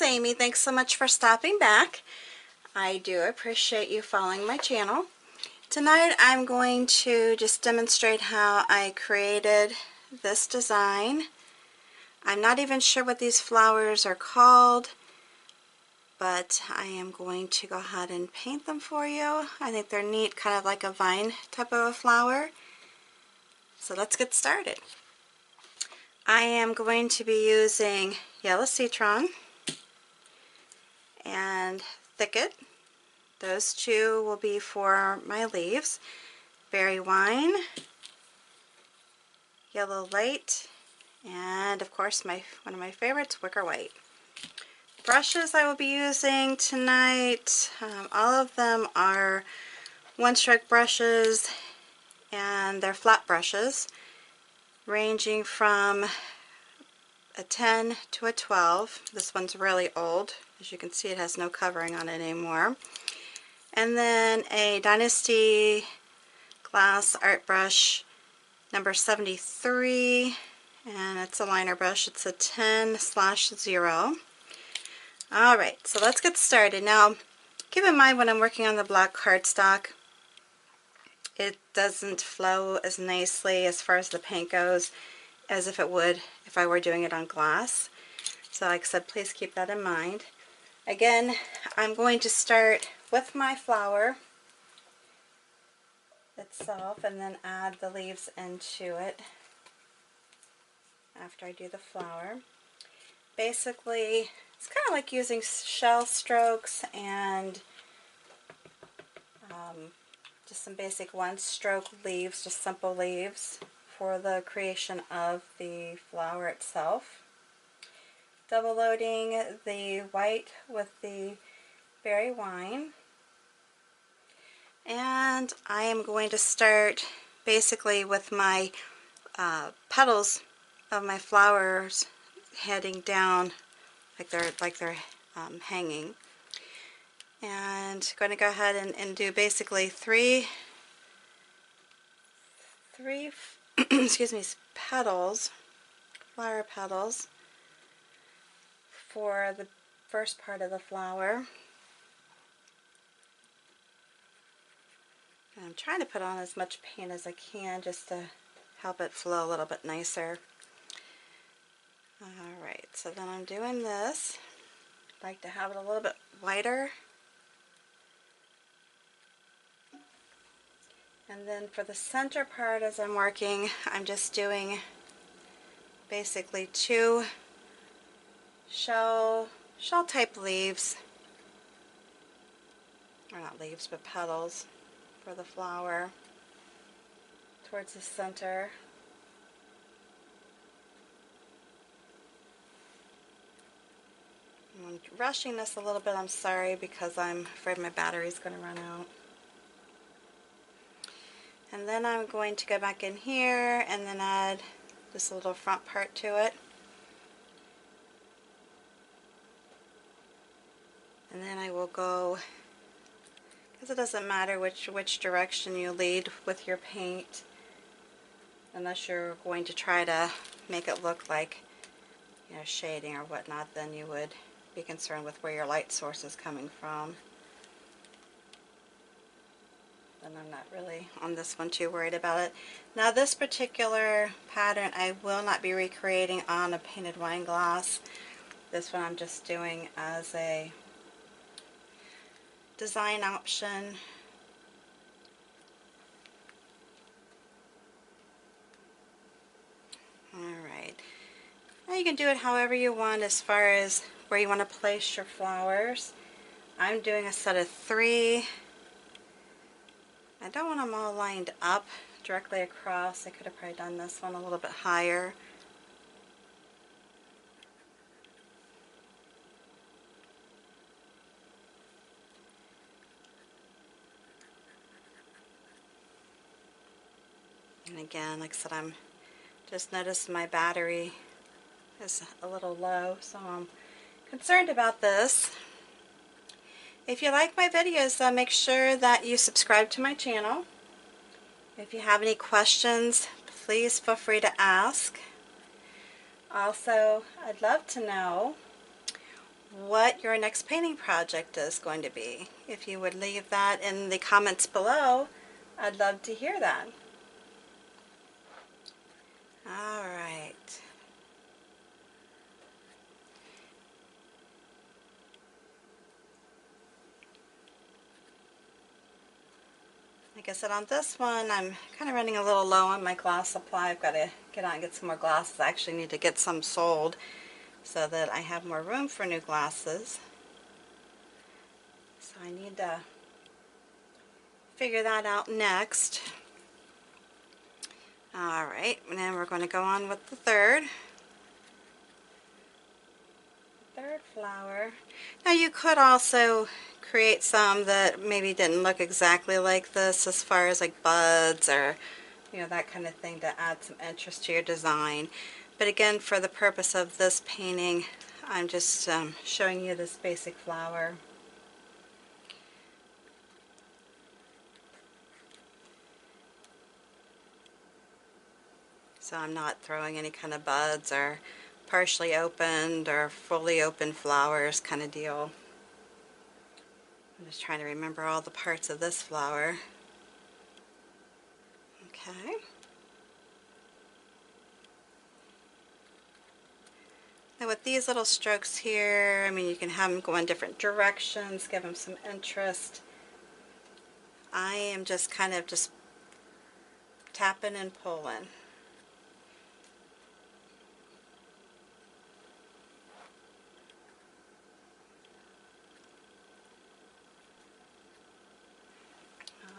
Amy. Thanks so much for stopping back. I do appreciate you following my channel. Tonight I'm going to just demonstrate how I created this design. I'm not even sure what these flowers are called, but I am going to go ahead and paint them for you. I think they're neat, kind of like a vine type of a flower. So let's get started. I am going to be using yellow Citron and Thicket. Those two will be for my leaves. Berry Wine, Yellow Light, and of course one of my favorites, Wicker White. Brushes I will be using tonight, all of them are one-stroke brushes, and they're flat brushes ranging from a 10 to a 12. This one's really old. As you can see, it has no covering on it anymore. And then a Dynasty glass art brush number 73, and it's a liner brush. It's a 10/0. Alright, so let's get started. Now, keep in mind when I'm working on the black cardstock, it doesn't flow as nicely as far as the paint goes as if it would if I were doing it on glass. So like I said, please keep that in mind. Again, I'm going to start with my flower itself and then add the leaves into it after I do the flower. Basically, it's kind of like using shell strokes and just some basic one-stroke leaves, just simple leaves, for the creation of the flower itself. Double loading the white with the berry wine. And I am going to start basically with my petals of my flowers heading down like they're hanging. And going to go ahead and do basically three excuse me, petals, flower petals, for the first part of the flower. And I'm trying to put on as much paint as I can just to help it flow a little bit nicer. Alright, so then I'm doing this. I like to have it a little bit whiter. And then for the center part, as I'm working, I'm just doing basically two shell type leaves, or not leaves but petals, for the flower towards the center. I'm rushing this a little bit, I'm sorry, because I'm afraid my battery's going to run out. And then I'm going to go back in here and then add this little front part to it. And then I will go, because it doesn't matter which direction you lead with your paint, unless you're going to try to make it look like, you know, shading or whatnot, then you would be concerned with where your light source is coming from. And I'm not really on this one too worried about it. Now this particular pattern I will not be recreating on a painted wine glass. This one I'm just doing as a design option. Alright. Now you can do it however you want as far as where you want to place your flowers. I'm doing a set of 3. I don't want them all lined up directly across. I could have probably done this one a little bit higher. And again, like I said, I'm just noticed my battery is a little low, so I'm concerned about this. If you like my videos, make sure that you subscribe to my channel. If you have any questions, please feel free to ask. Also, I'd love to know what your next painting project is going to be. If you would leave that in the comments below, I'd love to hear that. All right. Like I said, on this one, I'm kind of running a little low on my glass supply. I've got to get out and get some more glasses. I actually need to get some sold so that I have more room for new glasses. So I need to figure that out next. Alright, and then we're going to go on with the third flower. Now you could also create some that maybe didn't look exactly like this, as far as like buds or that kind of thing, to add some interest to your design. But again, for the purpose of this painting, I'm just showing you this basic flower. So I'm not throwing any kind of buds or partially opened or fully open flowers kind of deal. I'm just trying to remember all the parts of this flower. Okay. Now with these little strokes here, I mean, you can have them go in different directions, give them some interest. I am just kind of just tapping and pulling.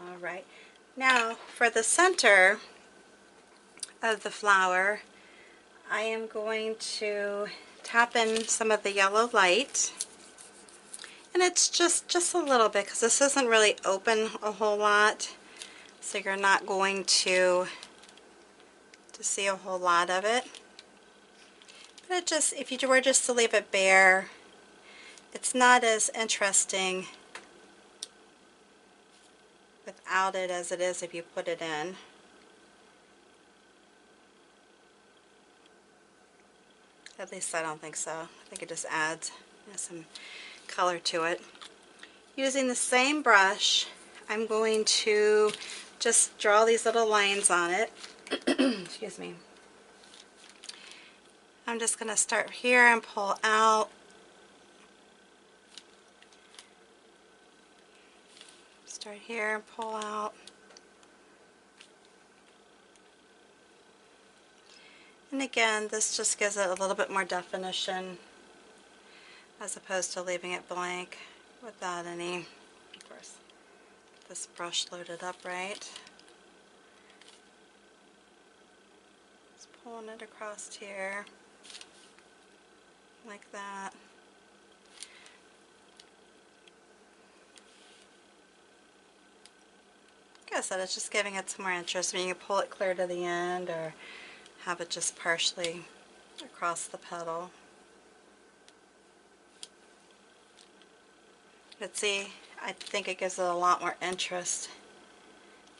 Alright, now for the center of the flower, I am going to tap in some of the yellow light, and it's just a little bit, because this isn't really open a whole lot, so you're not going to see a whole lot of it. But it just, if you were just to leave it bare, it's not as interesting without it as it is if you put it in. At least I don't think so. I think it just adds some color to it. Using the same brush, I'm going to just draw these little lines on it. Excuse me. I'm just going to start here and pull out. Start here and pull out. And again, this just gives it a little bit more definition as opposed to leaving it blank without any, of course, this brush loaded up right. Just pulling it across here like that. Like I said, it's just giving it some more interest. I mean, you can pull it clear to the end or have it just partially across the petal. But see, I think it gives it a lot more interest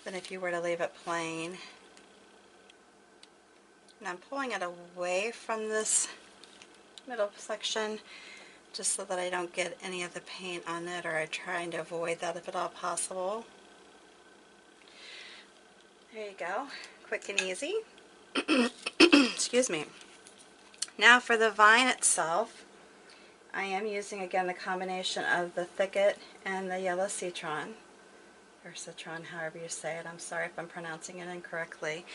than if you were to leave it plain. And I'm pulling it away from this middle section just so that I don't get any of the paint on it, or I'm trying to avoid that if at all possible. There you go, quick and easy. Excuse me. Now for the vine itself, I am using again the combination of the Thicket and the yellow Citron, or Citron, however you say it. I'm sorry if I'm pronouncing it incorrectly.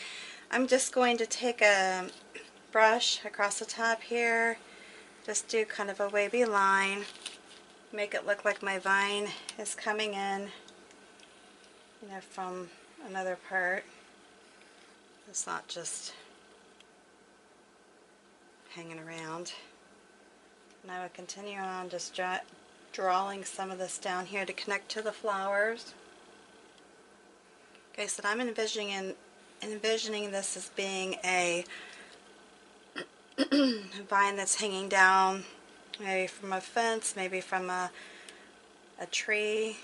I'm just going to take a brush across the top here, just do kind of a wavy line, make it look like my vine is coming in, from another part. It's not just hanging around. And I will continue on just drawing some of this down here to connect to the flowers. Okay, so I'm envisioning this as being a vine that's hanging down, maybe from a fence, maybe from a tree.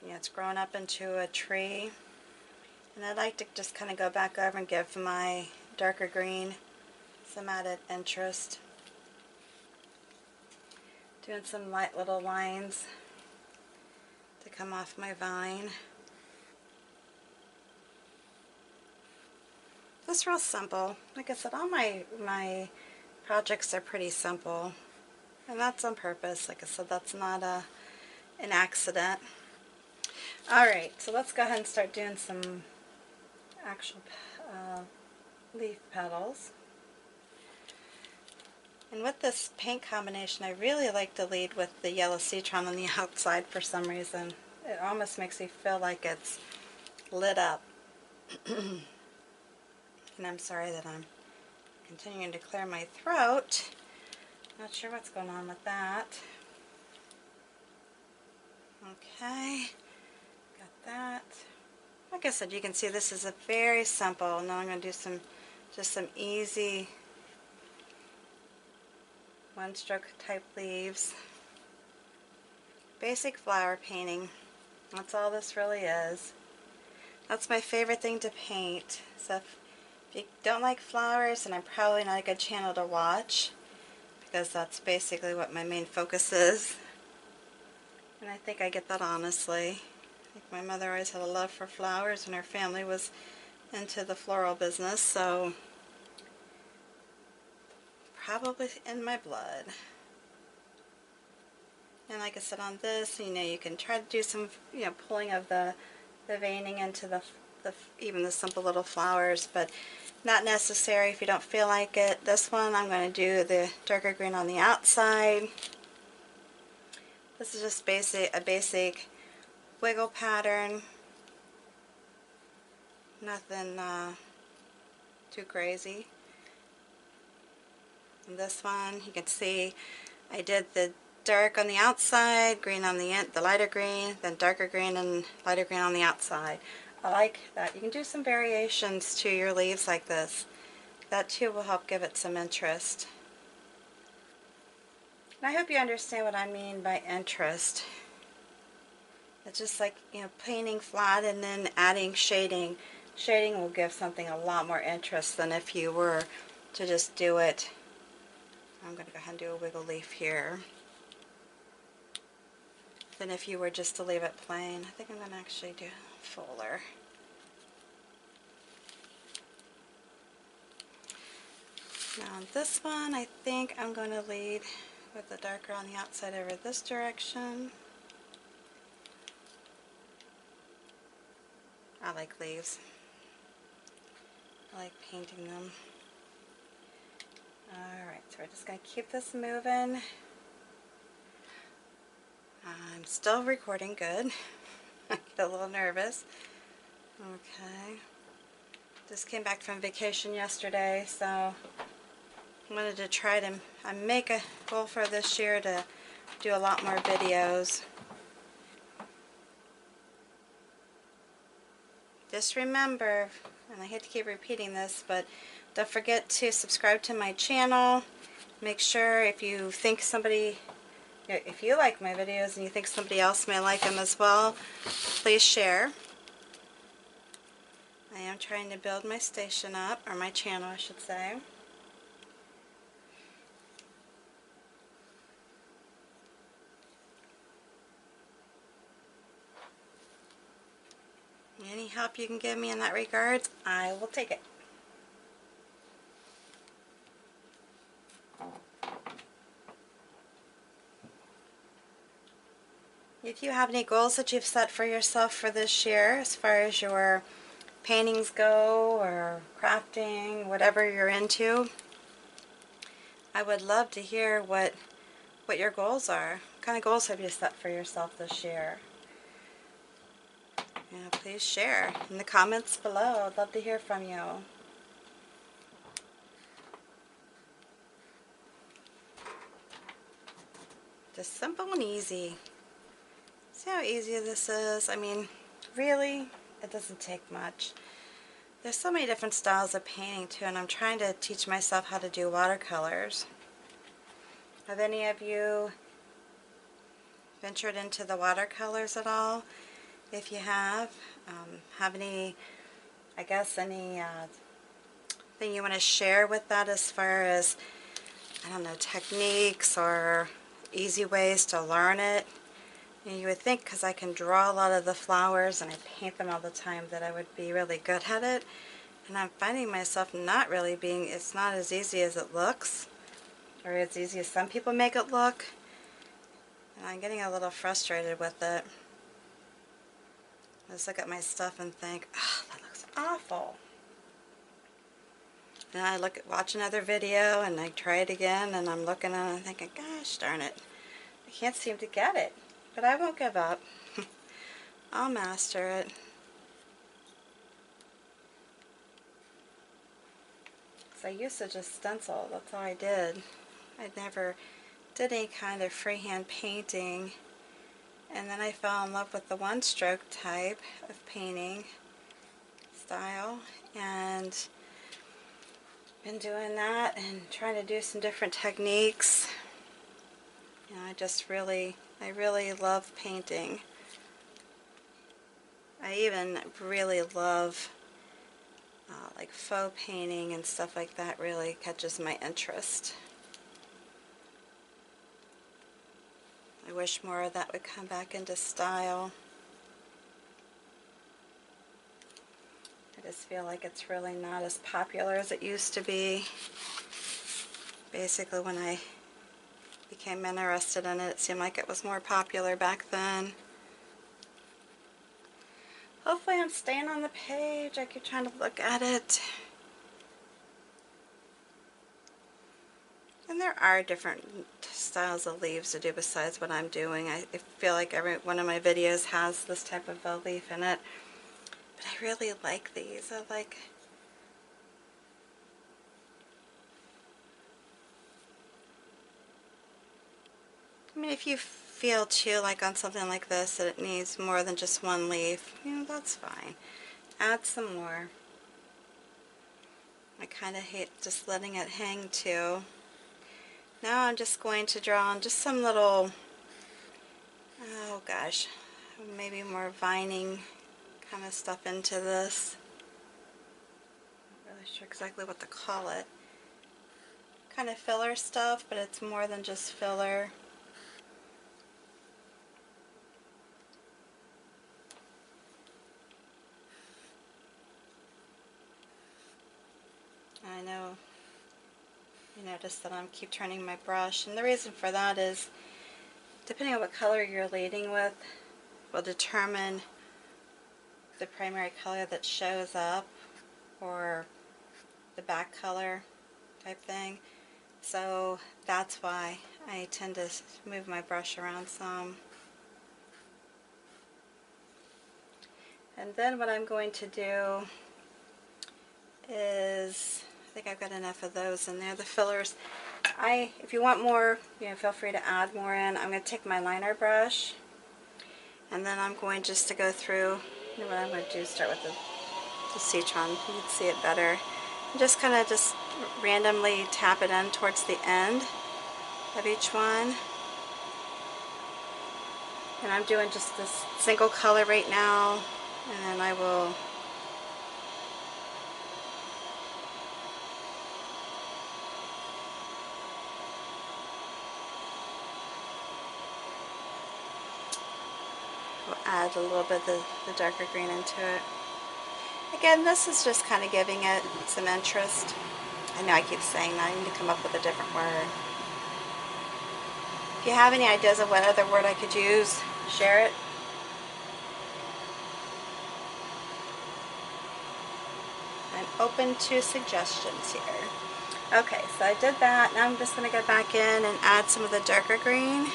It's grown up into a tree. And I'd like to just kind of go back over and give my darker green some added interest. Doing some light little lines to come off my vine. Just real simple. Like I said, all my projects are pretty simple. And that's on purpose. Like I said, that's not an accident. Alright, so let's go ahead and start doing some actual leaf petals. And with this paint combination, I really like to lead with the yellow citron on the outside for some reason. It almost makes me feel like it's lit up. And I'm sorry that I'm continuing to clear my throat. Not sure what's going on with that. Okay, got that. Like I said, you can see this is a very simple. Now I'm going to do just some easy one stroke type leaves. Basic flower painting. That's all this really is. That's my favorite thing to paint. So if you don't like flowers, then I'm probably not a good channel to watch, because that's basically what my main focus is. And I think I get that honestly. I think my mother always had a love for flowers and her family was into the floral business, so probably in my blood. And like I said, on this, you can try to do some, pulling of the veining into even the simple little flowers, but not necessary if you don't feel like it. This one, I'm going to do the darker green on the outside. This is just a basic wiggle pattern. Nothing too crazy. And this one, you can see I did the dark on the outside, green on the lighter green, then darker green and lighter green on the outside. I like that. You can do some variations to your leaves like this. That too will help give it some interest. And I hope you understand what I mean by interest. It's just like, painting flat and then adding shading. Shading will give something a lot more interest than if you were to just do it. I'm going to go ahead and do a wiggle leaf here. Than if you were just to leave it plain. I think I'm going to actually do fuller. Now on this one, I think I'm going to lead with the darker on the outside over this direction. I like leaves. I like painting them. Alright, so we're just going to keep this moving. I'm still recording good. I get a little nervous. Okay. Just came back from vacation yesterday, so I wanted to try to make a goal for this year to do a lot more videos. Just remember, and I hate to keep repeating this, but don't forget to subscribe to my channel. Make sure if you think if you like my videos and you think somebody else may like them as well, please share. I am trying to build my station up, or my channel I should say. Any help you can give me in that regard, I will take it. If you have any goals that you've set for yourself for this year, as far as your paintings go, or crafting, whatever you're into, I would love to hear what your goals are. What kind of goals have you set for yourself this year? Please share in the comments below. I'd love to hear from you. Just simple and easy. See how easy this is? I mean, really, it doesn't take much. There's so many different styles of painting too, and I'm trying to teach myself how to do watercolors. Have any of you ventured into the watercolors at all? If you have any, I guess, any thing you want to share with that as far as, I don't know, techniques or easy ways to learn it. And you would think because I can draw a lot of the flowers and I paint them all the time that I would be really good at it. And I'm finding myself not really being, it's not as easy as it looks, or as easy as some people make it look. And I'm getting a little frustrated with it. I just look at my stuff and think, oh, that looks awful. And I watch another video and I try it again and I'm looking at it and thinking, gosh darn it, I can't seem to get it. But I won't give up. I'll master it. So I used to just stencil, that's all I did. I never did any kind of freehand painting. And then I fell in love with the one-stroke type of painting style, and been doing that and trying to do some different techniques. You know, I really love painting. I even really love like faux painting and stuff like that. Really catches my interest. I wish more of that would come back into style. I just feel like it's really not as popular as it used to be. Basically, when I became interested in it, it seemed like it was more popular back then. Hopefully I'm staying on the page. I keep trying to look at it. And there are different styles of leaves to do besides what I'm doing. I feel like every one of my videos has this type of a leaf in it. But I really like these. I mean, if you feel too like on something like this that it needs more than just one leaf, you know, that's fine. Add some more. I kind of hate just letting it hang too. Now I'm just going to draw on just some little, oh gosh, maybe more vining kind of stuff into this. Not really sure exactly what to call it. Kind of filler stuff, but it's more than just filler. I know you notice that I keep turning my brush, and the reason for that is depending on what color you're leading with will determine the primary color that shows up or the back color type thing. So that's why I tend to move my brush around some. And then what I'm going to do is, I think I've got enough of those in there, the fillers. If you want more, you know, feel free to add more in. I'm going to take my liner brush, and then I'm going just to go through, you know what I'm going to do, start with the Citron, you can see it better. And just kind of just randomly tap it in towards the end of each one. And I'm doing just this single color right now, and then I will add a little bit of the darker green into it. Again, this is just kind of giving it some interest. I know I keep saying that, I need to come up with a different word. If you have any ideas of what other word I could use, share it. I'm open to suggestions here. Okay, so I did that. Now I'm just going to go back in and add some of the darker green.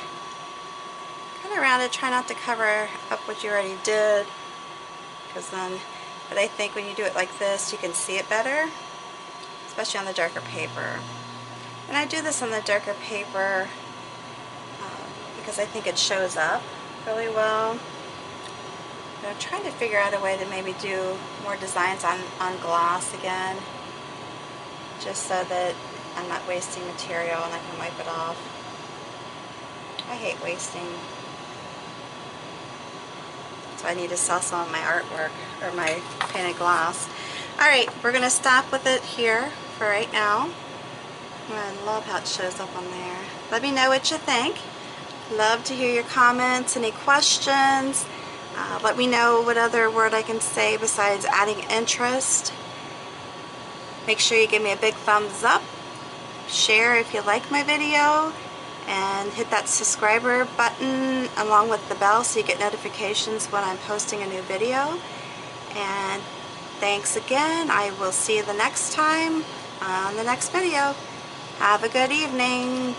Kind of around it, try not to cover up what you already did, because then, but I think when you do it like this, you can see it better, especially on the darker paper. And I do this on the darker paper because I think it shows up really well. But I'm trying to figure out a way to maybe do more designs on glass again, just so that I'm not wasting material and I can wipe it off. I hate wasting. So I need to sell some of my artwork, or my painted glass. Alright, we're going to stop with it here for right now. I love how it shows up on there. Let me know what you think. Love to hear your comments, any questions. Let me know what other word I can say besides adding interest. Make sure you give me a big thumbs up. Share if you like my video. And hit that subscriber button along with the bell so you get notifications when I'm posting a new video. And thanks again. I will see you the next time on the next video. Have a good evening.